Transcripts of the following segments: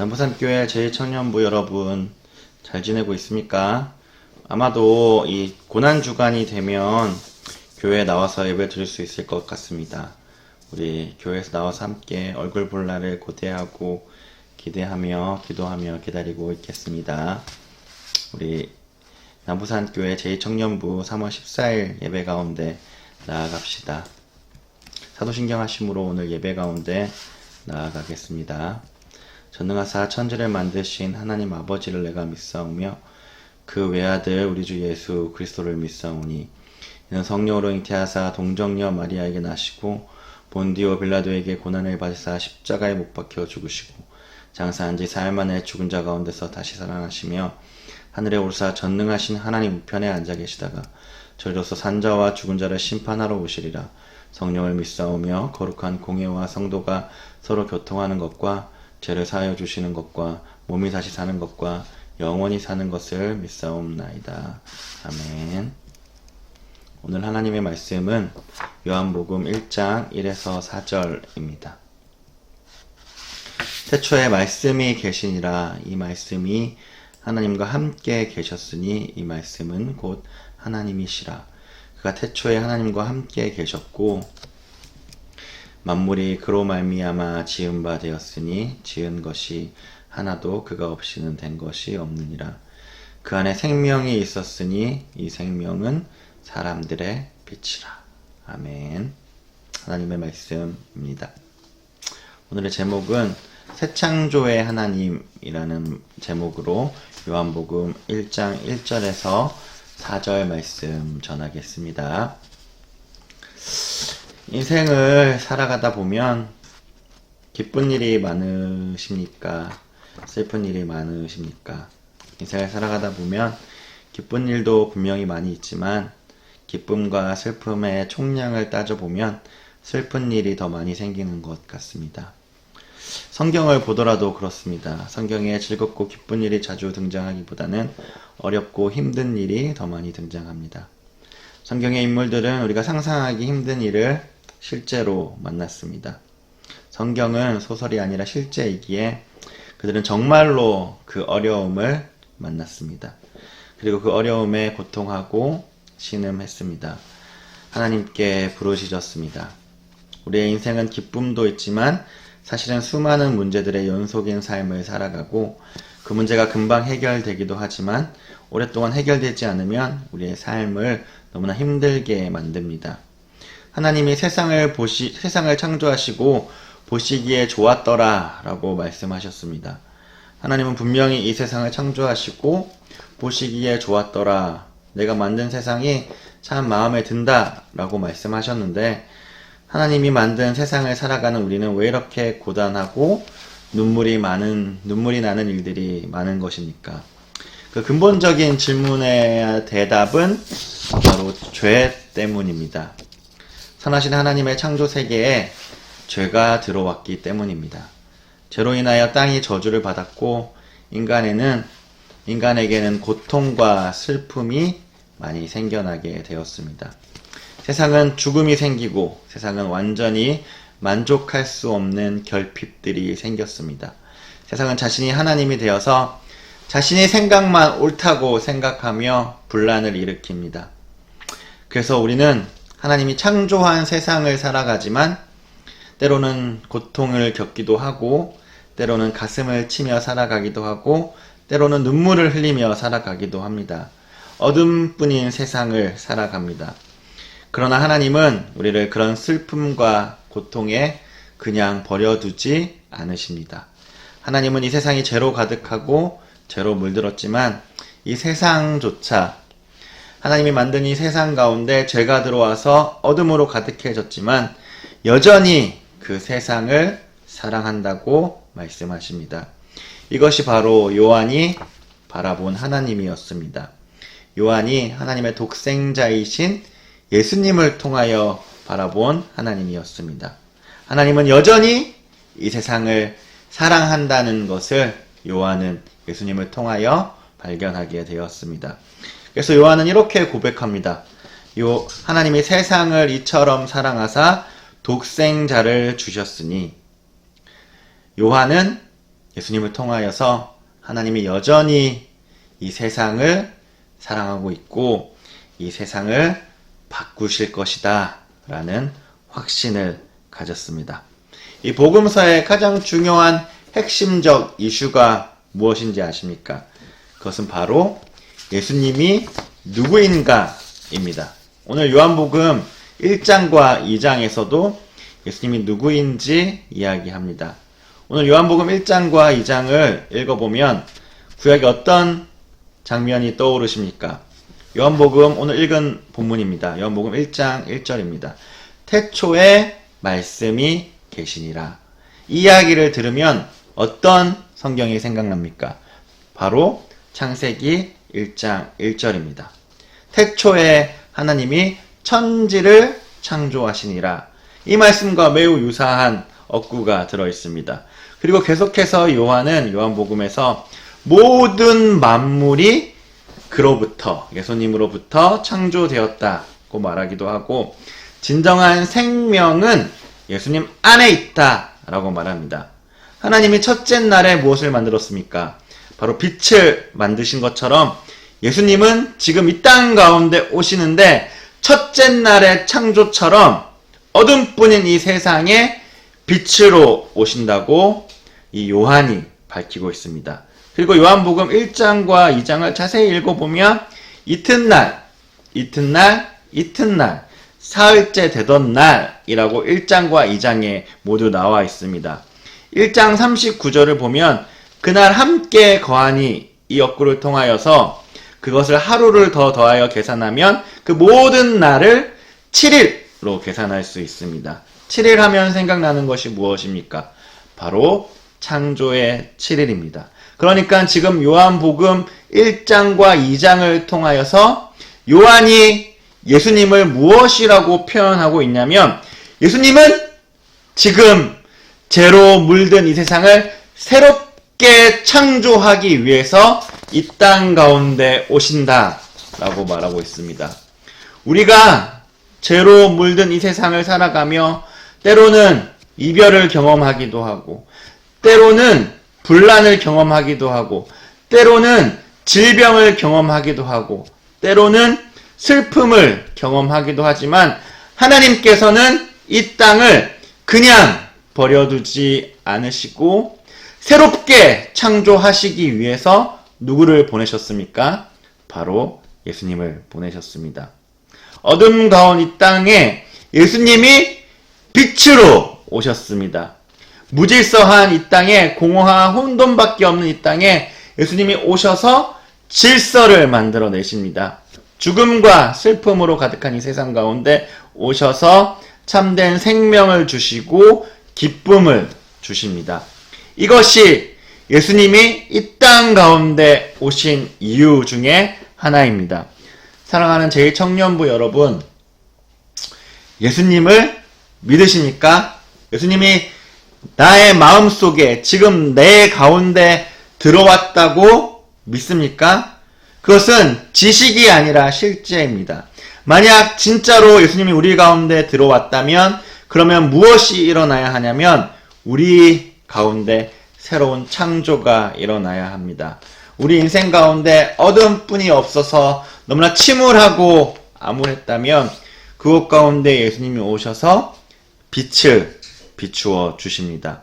남부산교회 제2청년부 여러분 잘 지내고 있습니까? 아마도 이 고난주간이 되면 교회에 나와서 예배 드릴 수 있을 것 같습니다. 우리 교회에서 나와서 함께 얼굴 볼 날을 고대하고 기대하며 기도하며 기다리고 있겠습니다. 우리 남부산교회 제2청년부 3월 14일 예배 가운데 나아갑시다. 사도신경 하심으로 오늘 예배 가운데 나아가겠습니다. 전능하사 천지를 만드신 하나님 아버지를 내가 믿사오며 그 외아들 우리 주 예수 그리스도를 믿사오니 이는 성령으로 잉태하사 동정녀 마리아에게 나시고 본디오 빌라도에게 고난을 받으사 십자가에 못 박혀 죽으시고 장사한 지 사흘 만에 죽은 자 가운데서 다시 살아나시며 하늘에 오르사 전능하신 하나님 우편에 앉아 계시다가 저리로서 산자와 죽은 자를 심판하러 오시리라. 성령을 믿사오며 거룩한 공예와 성도가 서로 교통하는 것과 죄를 사하여 주시는 것과 몸이 다시 사는 것과 영원히 사는 것을 믿사옵나이다. 아멘. 오늘 하나님의 말씀은 요한복음 1장 1에서 4절입니다. 태초에 말씀이 계시니라. 이 말씀이 하나님과 함께 계셨으니 이 말씀은 곧 하나님이시라. 그가 태초에 하나님과 함께 계셨고 만물이 그로 말미암아 지은 바 되었으니 지은 것이 하나도 그가 없이는 된 것이 없느니라. 그 안에 생명이 있었으니 이 생명은 사람들의 빛이라. 아멘. 하나님의 말씀입니다. 오늘의 제목은 새 창조의 하나님이라는 제목으로 요한복음 1장 1절에서 4절 말씀 전하겠습니다. 인생을 살아가다 보면 기쁜 일이 많으십니까? 슬픈 일이 많으십니까? 인생을 살아가다 보면 기쁜 일도 분명히 많이 있지만 기쁨과 슬픔의 총량을 따져보면 슬픈 일이 더 많이 생기는 것 같습니다. 성경을 보더라도 그렇습니다. 성경에 즐겁고 기쁜 일이 자주 등장하기보다는 어렵고 힘든 일이 더 많이 등장합니다. 성경의 인물들은 우리가 상상하기 힘든 일을 실제로 만났습니다. 성경은 소설이 아니라 실제이기에 그들은 정말로 그 어려움을 만났습니다. 그리고 그 어려움에 고통하고 신음했습니다. 하나님께 부르짖었습니다. 우리의 인생은 기쁨도 있지만 사실은 수많은 문제들의 연속인 삶을 살아가고 그 문제가 금방 해결되기도 하지만 오랫동안 해결되지 않으면 우리의 삶을 너무나 힘들게 만듭니다. 하나님이 세상을 창조하시고 보시기에 좋았더라 라고 말씀하셨습니다. 하나님은 분명히 이 세상을 창조하시고 보시기에 좋았더라, 내가 만든 세상이 참 마음에 든다 라고 말씀하셨는데 하나님이 만든 세상을 살아가는 우리는 왜 이렇게 고단하고 눈물이 나는 일들이 많은 것입니까? 그 근본적인 질문의 대답은 바로 죄 때문입니다. 선하신 하나님의 창조 세계에 죄가 들어왔기 때문입니다. 죄로 인하여 땅이 저주를 받았고 인간에게는 고통과 슬픔이 많이 생겨나게 되었습니다. 세상은 죽음이 생기고 세상은 완전히 만족할 수 없는 결핍들이 생겼습니다. 세상은 자신이 하나님이 되어서 자신의 생각만 옳다고 생각하며 분란을 일으킵니다. 그래서 우리는 하나님이 창조한 세상을 살아가지만 때로는 고통을 겪기도 하고 때로는 가슴을 치며 살아가기도 하고 때로는 눈물을 흘리며 살아가기도 합니다. 어둠뿐인 세상을 살아갑니다. 그러나 하나님은 우리를 그런 슬픔과 고통에 그냥 버려두지 않으십니다. 하나님은 이 세상이 죄로 가득하고 죄로 물들었지만 이 세상조차 하나님이 만든 이 세상 가운데 죄가 들어와서 어둠으로 가득해졌지만 여전히 그 세상을 사랑한다고 말씀하십니다. 이것이 바로 요한이 바라본 하나님이었습니다. 요한이 하나님의 독생자이신 예수님을 통하여 바라본 하나님이었습니다. 하나님은 여전히 이 세상을 사랑한다는 것을 요한은 예수님을 통하여 발견하게 되었습니다. 그래서 요한은 이렇게 고백합니다. 하나님이 세상을 이처럼 사랑하사 독생자를 주셨으니 요한은 예수님을 통하여서 하나님이 여전히 이 세상을 사랑하고 있고 이 세상을 바꾸실 것이다 라는 확신을 가졌습니다. 이 복음서의 가장 중요한 핵심적 이슈가 무엇인지 아십니까? 그것은 바로 예수님이 누구인가 입니다. 오늘 요한복음 1장과 2장에서도 예수님이 누구인지 이야기합니다. 오늘 요한복음 1장과 2장을 읽어보면 구약의 어떤 장면이 떠오르십니까? 요한복음 오늘 읽은 본문입니다. 요한복음 1장 1절입니다. 태초에 말씀이 계시니라. 이 이야기를 들으면 어떤 성경이 생각납니까? 바로 창세기 1장 1절입니다. 태초에 하나님이 천지를 창조하시니라. 이 말씀과 매우 유사한 어구가 들어있습니다. 그리고 계속해서 요한은 요한복음에서 모든 만물이 그로부터 예수님으로부터 창조되었다고 말하기도 하고 진정한 생명은 예수님 안에 있다라고 말합니다. 하나님이 첫째 날에 무엇을 만들었습니까? 바로 빛을 만드신 것처럼 예수님은 지금 이 땅 가운데 오시는데 첫째 날의 창조처럼 어둠뿐인 이 세상에 빛으로 오신다고 이 요한이 밝히고 있습니다. 그리고 요한복음 1장과 2장을 자세히 읽어보면 이튿날, 사흘째 되던 날이라고 1장과 2장에 모두 나와 있습니다. 1장 39절을 보면 그날 함께 거하니 이 역구를 통하여서 그것을 하루를 더 더하여 계산하면 그 모든 날을 7일로 계산할 수 있습니다. 7일 하면 생각나는 것이 무엇입니까? 바로 창조의 7일입니다. 그러니까 지금 요한복음 1장과 2장을 통하여서 요한이 예수님을 무엇이라고 표현하고 있냐면 예수님은 지금 죄로 물든 이 세상을 새롭게 창조하기 위해서 이 땅 가운데 오신다 라고 말하고 있습니다. 우리가 죄로 물든 이 세상을 살아가며 때로는 이별을 경험하기도 하고 때로는 분란을 경험하기도 하고 때로는 질병을 경험하기도 하고 때로는 슬픔을 경험하기도 하지만 하나님께서는 이 땅을 그냥 버려두지 않으시고 새롭게 창조하시기 위해서 누구를 보내셨습니까? 바로 예수님을 보내셨습니다. 어둠 가운 이 땅에 예수님이 빛으로 오셨습니다. 무질서한 이 땅에 공허한 혼돈밖에 없는 이 땅에 예수님이 오셔서 질서를 만들어내십니다. 죽음과 슬픔으로 가득한 이 세상 가운데 오셔서 참된 생명을 주시고 기쁨을 주십니다. 이것이 예수님이 이 땅 가운데 오신 이유 중에 하나입니다. 사랑하는 제1청년부 여러분, 예수님을 믿으십니까? 예수님이 나의 마음속에 지금 내 가운데 들어왔다고 믿습니까? 그것은 지식이 아니라 실제입니다. 만약 진짜로 예수님이 우리 가운데 들어왔다면 그러면 무엇이 일어나야 하냐면 우리 가운데 새로운 창조가 일어나야 합니다. 우리 인생 가운데 어둠뿐이 없어서 너무나 침울하고 암울했다면 그곳 가운데 예수님이 오셔서 빛을 비추어 주십니다.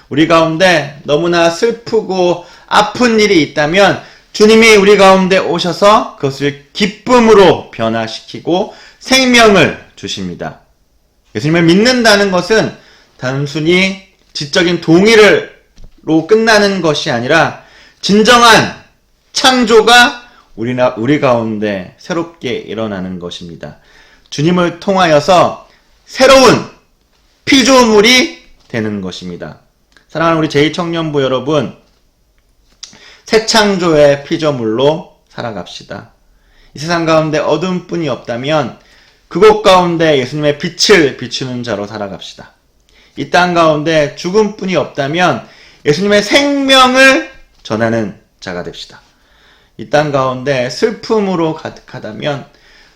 우리 가운데 너무나 슬프고 아픈 일이 있다면 주님이 우리 가운데 오셔서 그것을 기쁨으로 변화시키고 생명을 주십니다. 예수님을 믿는다는 것은 단순히 지적인 동의로 끝나는 것이 아니라 진정한 창조가 우리 가운데 새롭게 일어나는 것입니다. 주님을 통하여서 새로운 피조물이 되는 것입니다. 사랑하는 우리 제2청년부 여러분, 새 창조의 피조물로 살아갑시다. 이 세상 가운데 어둠뿐이 없다면 그곳 가운데 예수님의 빛을 비추는 자로 살아갑시다. 이 땅 가운데 죽음뿐이 없다면 예수님의 생명을 전하는 자가 됩시다. 이 땅 가운데 슬픔으로 가득하다면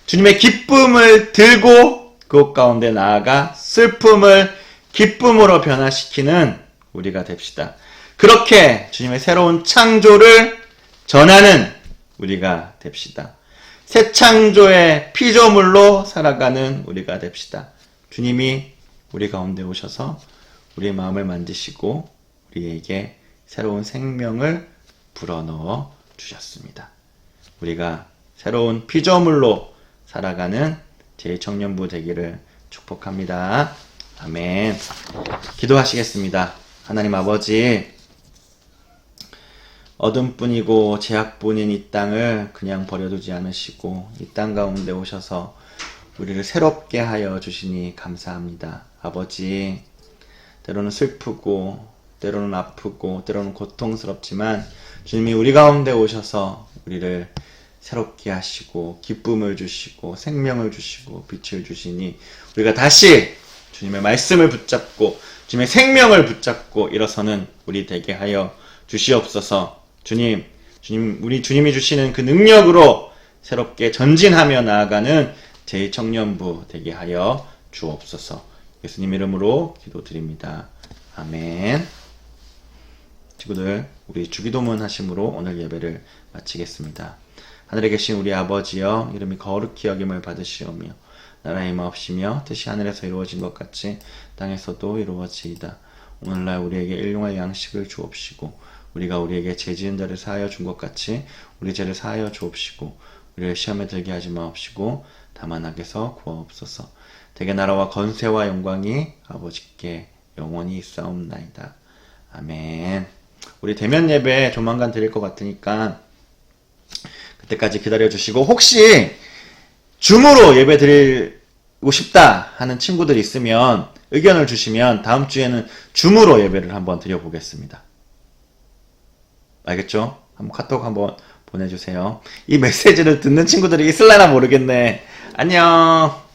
주님의 기쁨을 들고 그곳 가운데 나아가 슬픔을 기쁨으로 변화시키는 우리가 됩시다. 그렇게 주님의 새로운 창조를 전하는 우리가 됩시다. 새 창조의 피조물로 살아가는 우리가 됩시다. 주님이 우리 가운데 오셔서 우리의 마음을 만지시고 우리에게 새로운 생명을 불어넣어 주셨습니다. 우리가 새로운 피조물로 살아가는 제2청년부 되기를 축복합니다. 아멘. 기도하시겠습니다. 하나님 아버지, 어둠뿐이고 죄악뿐인 이 땅을 그냥 버려두지 않으시고 이 땅 가운데 오셔서 우리를 새롭게 하여 주시니 감사합니다. 아버지, 때로는 슬프고 때로는 아프고 때로는 고통스럽지만 주님이 우리 가운데 오셔서 우리를 새롭게 하시고 기쁨을 주시고 생명을 주시고 빛을 주시니 우리가 다시 주님의 말씀을 붙잡고 주님의 생명을 붙잡고 일어서는 우리 되게 하여 주시옵소서. 주님, 우리 주님이 주시는 그 능력으로 새롭게 전진하며 나아가는 제2청년부 되게 하여 주옵소서. 예수님 이름으로 기도드립니다. 아멘. 친구들, 우리 주기도문 하심으로 오늘 예배를 마치겠습니다. 하늘에 계신 우리 아버지여, 이름이 거룩히 여김을 받으시오며 나라의 임하옵시며 뜻이 하늘에서 이루어진 것 같이 땅에서도 이루어지이다. 오늘날 우리에게 일용할 양식을 주옵시고 우리가 우리에게 죄 지은 자를 사하여 준 것 같이 우리 죄를 사하여 주옵시고 우리를 시험에 들게 하지 마옵시고 다만 악에서 구하옵소서. 대개 나라와 건세와 영광이 아버지께 영원히 있사옵나이다. 아멘. 우리 대면 예배 조만간 드릴 것 같으니까 그때까지 기다려주시고, 혹시 줌으로 예배 드리고 싶다 하는 친구들 있으면 의견을 주시면 다음 주에는 줌으로 예배를 한번 드려보겠습니다. 알겠죠? 한번 카톡 한번 보내주세요. 이 메시지를 듣는 친구들이 있을라나 모르겠네. 안녕.